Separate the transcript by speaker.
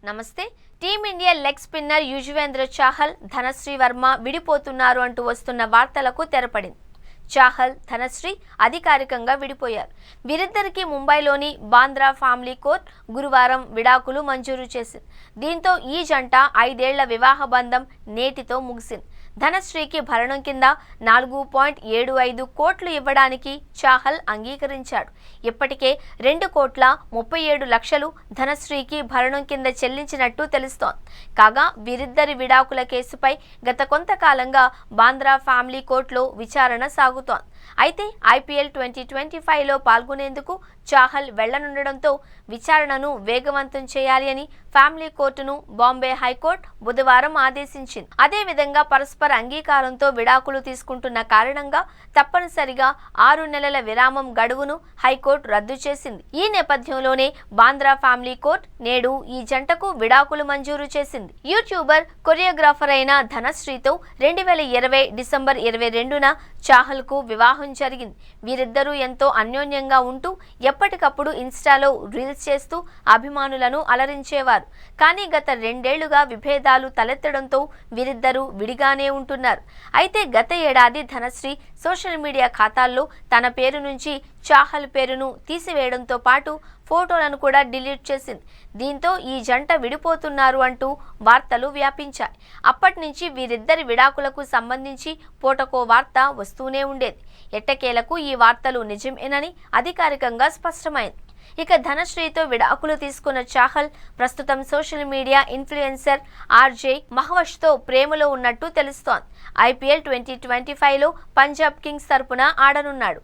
Speaker 1: నమస్తే. Team India leg spinner Yuzvendra Chahal, Dhanashree Verma విడిపోతున్నారు అంటూ వస్తున్న వార్తలకు తెరపడింది. చాహల్, ధనశ్రీ అధికారికంగా విడిపోయారు. వీరిద్దరికీ ముంబైలోని బాంద్రా ఫ్యామిలీ కోర్ట్ గురువారం విడాకులు మంజూరు చేసింది. దీంతో ఈ జంట 5 ఏళ్ల వివాహ బంధం నేటితో ముగిసింది. ధనశ్రీకి భరణం కింద 4.75 కోట్లు ఇవ్వడానికి చాహల్ అంగీకరించాడు. ఇప్పటికే 2,37,00,000 ధనశ్రీకి భరణం కింద చెల్లించినట్టు తెలుస్తోంది. కాగా వీరిద్దరి విడాకుల కేసుపై గత కొంతకాలంగా బాంద్రా ఫ్యామిలీ కోర్టులో విచారణ సాగుతోంది. అయితే IPL 2025లో పాల్గొనేందుకు చాహల్ వెళ్లనుండడంతో విచారణను వేగవంతం చేయాలి అని ఫ్యామిలీ కోర్టును బాంబే హైకోర్టు బుధవారం ఆదేశించింది. అదేవిధంగా పరస్పర అంగీకారంతో విడాకులు తీసుకుంటున్న కారణంగా తప్పనిసరిగా 6 నెలల విరామం గడువును హైకోర్టు రద్దు చేసింది. ఈ నేపథ్యంలోనే బాంద్రా ఫ్యామిలీ కోర్టు నేడు ఈ జంటకు విడాకులు మంజూరు చేసింది. యూట్యూబర్, కొరియోగ్రాఫర్ అయిన ధనశ్రీతో 2020 డిసెంబర్ 22న చాహల్ కు వివాహం జరిగింది. వీరిద్దరూ ఎంతో అన్యోన్యంగా ఉంటూ ఎప్పటికప్పుడు ఇన్స్టాలో రీల్స్ చేస్తూ అభిమానులను అలరించేవారు. కానీ గత 2 ఏళ్లుగా విభేదాలు తలెత్తడంతో వీరిద్దరూ విడిగానే ఉంటున్నారు. అయితే గత ఏడాది ధనశ్రీ సోషల్ మీడియా ఖాతాల్లో తన పేరు నుంచి చాహల్ పేరును తీసివేయడంతో పాటు ఫోటోలను కూడా డిలీట్ చేసింది. దీంతో ఈ జంట విడిపోతున్నారు అంటూ వార్తలు వ్యాపించాయి. అప్పటి నుంచి వీరిద్దరి విడాకులకు సంబంధించి పూటకో వార్త వస్తూనే ఉండేది. ఎట్టకేలకు ఈ వార్తలు నిజమేనని అధికారికంగా స్పష్టమైంది. ఇక ధనశ్రీతో విడాకులు తీసుకున్న చాహల్ ప్రస్తుతం సోషల్ మీడియా ఇన్ఫ్లుయెన్సర్ RJ మహవష్తో ప్రేమలో ఉన్నట్టు తెలుస్తోంది. IPL 2025లో పంజాబ్ కింగ్స్ తరపున ఆడనున్నాడు.